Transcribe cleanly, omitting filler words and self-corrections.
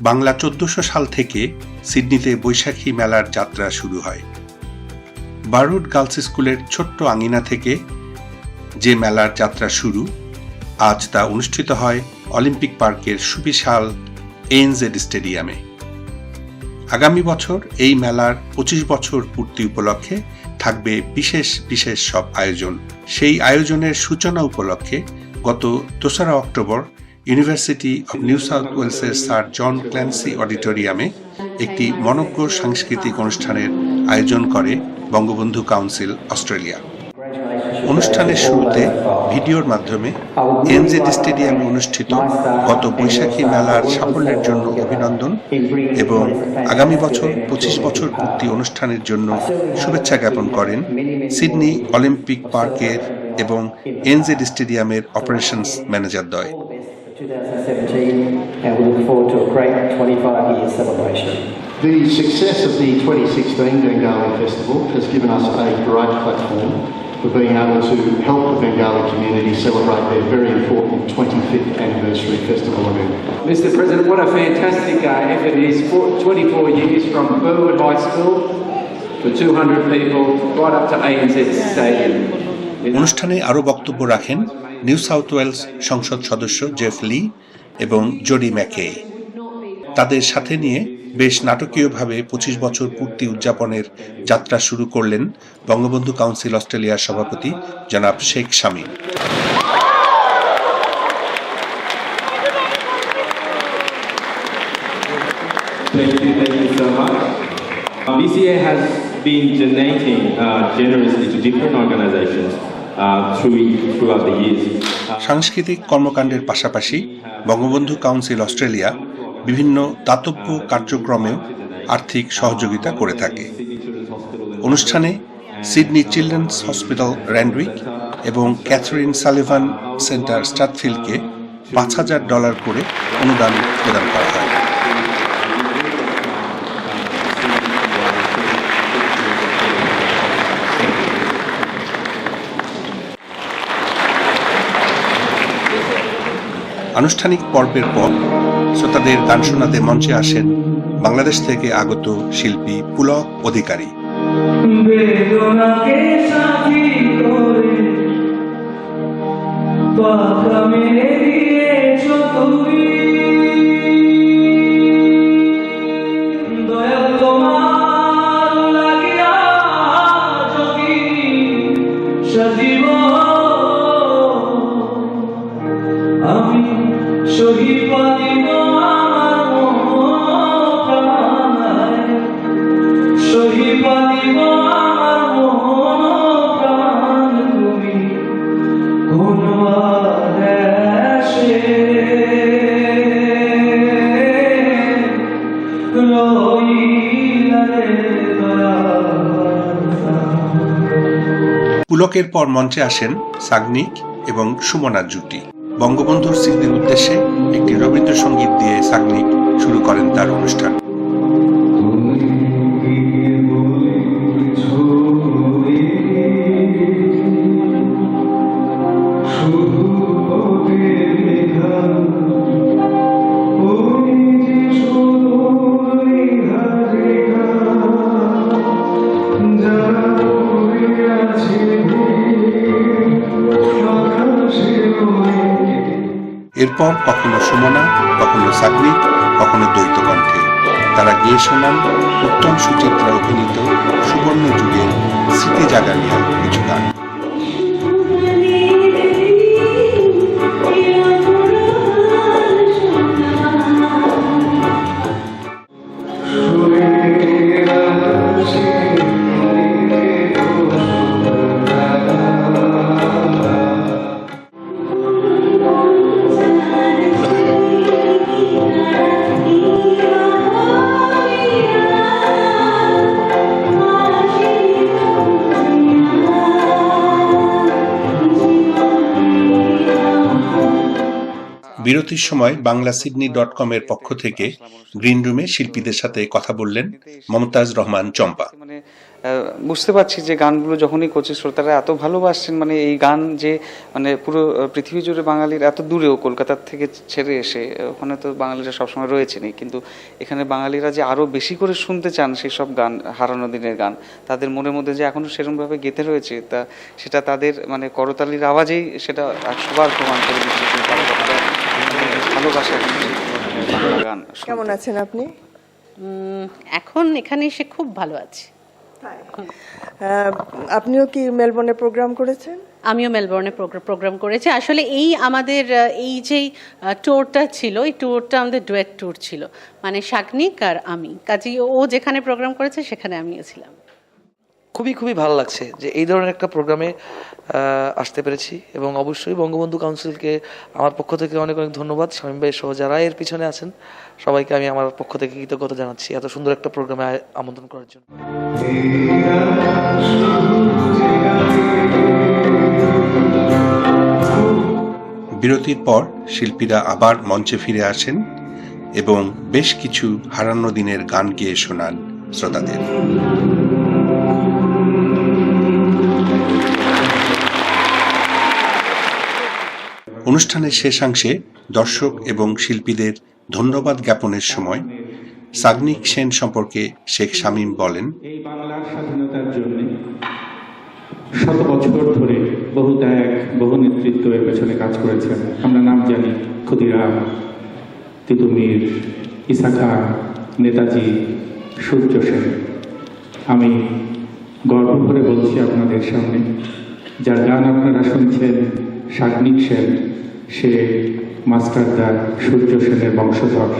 বাংলা ১৪০০ সাল থেকে সিডনিতে বৈশাখী মেলার যাত্রা শুরু হয়। বারউড গার্লস স্কুলের ছোট্ট আঙিনা থেকে যে মেলার যাত্রা শুরু, আজ তা অনুষ্ঠিত হয় অলিম্পিক পার্কের সুবিশাল এএনজেড স্টেডিয়ামে। আগামী বছর এই মেলার ২৫ বছর পূর্তি উপলক্ষে থাকবে বিশেষ বিশেষ সব আয়োজন। সেই আয়োজনের সূচনা উপলক্ষে গত ২রা October university of new south ওয়েলসের স্যার জন ক্ল্যান্সি অডিটোরিয়ামে একটি মনোজ্ঞ সাংস্কৃতিক অনুষ্ঠানের আয়োজন করে বঙ্গবন্ধু কাউন্সিল অস্ট্রেলিয়া। অনুষ্ঠানের শুরুতে ভিডিওর মাধ্যমে এএনজেড স্টেডিয়ামে অনুষ্ঠিত গত বৈশাখী মেলার সাফল্যের জন্য অভিনন্দন এবং আগামী বছর ২৫ বছর পূর্তি অনুষ্ঠানের জন্য শুভেচ্ছা জ্ঞাপন করেন সিডনি অলিম্পিক পার্কের এবং এএনজেড স্টেডিয়ামের operations manager দ্বয়। 2017, and we look forward to a great 25-year celebration. The success of the 2016 Bengali Festival has given us a great platform for being able to help the Bengali community celebrate their very important 25th anniversary festival event. Mr. President, what a fantastic effort it is. 24 years from Burwood High School to 200 people right up to ANZ Stadium. অনুষ্ঠানে আরও বক্তব্য রাখেন new south Wales সংসদ সদস্য Jeff লি এবং Jodi ম্যাকে। তাদের সাথে নিয়ে বেশ নাটকীয়ভাবে ২৫ বছর পূর্তি উদযাপনের যাত্রা শুরু করলেন বঙ্গবন্ধু কাউন্সিল অস্ট্রেলিয়ার সভাপতি জনাব Sheikh Shamim. Thank you so much. This year has been donating generously to different organizations throughout the years. সাংস্কৃতিক কর্মকাণ্ডের পাশাপাশি বঙ্গবন্ধু কাউন্সিল অস্ট্রেলিয়া বিভিন্ন দাতব্য কার্যক্রমেও আর্থিক সহযোগিতা করে থাকে। অনুষ্ঠানে সিডনি চিলড্রেন্স হসপিটাল র্যান্ডউইক এবং ক্যাথরিন সালিভান সেন্টার স্ট্রাথফিল্ডকে $৫,০০০ করে অনুদান প্রদান করা হয়। আনুষ্ঠানিক পর্বের পর শ্রোতাদের গান শোনাতে মঞ্চে আসেন বাংলাদেশ থেকে আগত শিল্পী পুলক অধিকারী। পুলকের পর মঞ্চে আসেন সাগনিক এবং সুমনার জুটি। বঙ্গবন্ধুর স্মৃতির উদ্দেশ্যে একটি রবীন্দ্রসঙ্গীত দিয়ে সাগনিক শুরু করেন তার অনুষ্ঠান। এরপর কখনো সুমনা, কখনো সাগনিক, কখনো দ্বৈত কণ্ঠে তারা গেয়ে শোনান উত্তম সুচিত্রা অভিনীত সুবর্ণ যুগের স্মৃতি জাগানিয়া কিছু গান। বিরতির সময় বাংলাসিডনি.com-এর পক্ষ থেকে গ্রিন রুমে শিল্পীদের সাথে কথা বললেন মমতাজ রহমান চম্পা। বুঝতে পারছি যে গানগুলো যখনই করছি শ্রোতারা এত ভালোবাসছেন, মানে এই গান যে মানে পুরো পৃথিবী জুড়ে বাঙালির এত দূরেও কলকাতার থেকে ছেড়ে এসে, ওখানে তো বাঙালিরা সবসময় রয়েছেনই, কিন্তু এখানে বাঙালিরা যে আরও বেশি করে শুনতে চান সেই সব গান, হারানো দিনের গান, তাদের মনের মধ্যে যে এখনও সেরকমভাবে গেঁথে রয়েছে, তা সেটা তাদের মানে করতালির আওয়াজেই সেটা 100বার প্রমাণ করে দিচ্ছে যে তারা কতটা ভালোবাসে বাংলা গান। কেমন আছেন আপনি? এখন এখানে এসে খুব ভালো আছি। আপনিও কি মেলবোর্নে প্রোগ্রাম করেছেন? আমিও মেলবোর্নে প্রোগ্রাম করেছি। আসলে এই আমাদের এই যেই ট্যুরটা ছিল, এই ট্যুরটা আমাদের ডুয়েট ট্যুর ছিল, মানে শাগনিক আর আমি, কাজেই ও যেখানে প্রোগ্রাম করেছে সেখানে আমিও ছিলাম। খুবই ভালো লাগছে যে এই ধরনের একটা প্রোগ্রামে আসতে পেরেছি, এবং অবশ্যই বঙ্গবন্ধু কাউন্সিলকে আমার পক্ষ থেকে অনেক ধন্যবাদ, শামীম ভাই সহ যারা এর পিছনে আছেন সবাইকে আমি আমার পক্ষ থেকে কৃতজ্ঞতা জানাচ্ছি এত সুন্দর একটা প্রোগ্রামে আমন্ত্রণ করার জন্য। বিরতির পর শিল্পীরা আবার মঞ্চে ফিরে আসেন এবং বেশ কিছু হারানো দিনের গান গেয়ে শোনান শ্রোতাদের। অনুষ্ঠানের শেষাংশে দর্শক এবং শিল্পীদের ধন্যবাদ জ্ঞাপনের সময় সাগনিক সেন সম্পর্কে শেখ শামীম বলেন, এই বাংলার স্বাধীনতার জন্য শত বছর ধরে বহু ত্যাগ, বহু নেতৃত্ব এর পেছনে কাজ করেছেন। আমরা নাম জানি ক্ষুদিরাম, তিতুমির, ইসা খান, নেতাজি, সূর্য সেন। আমি গর্ব করে বলছি আপনাদের সামনে, যার গান আপনারা শুনছেন শাগনিক সেন, সে মাস্টারদা সূর্য সেনের বংশধর।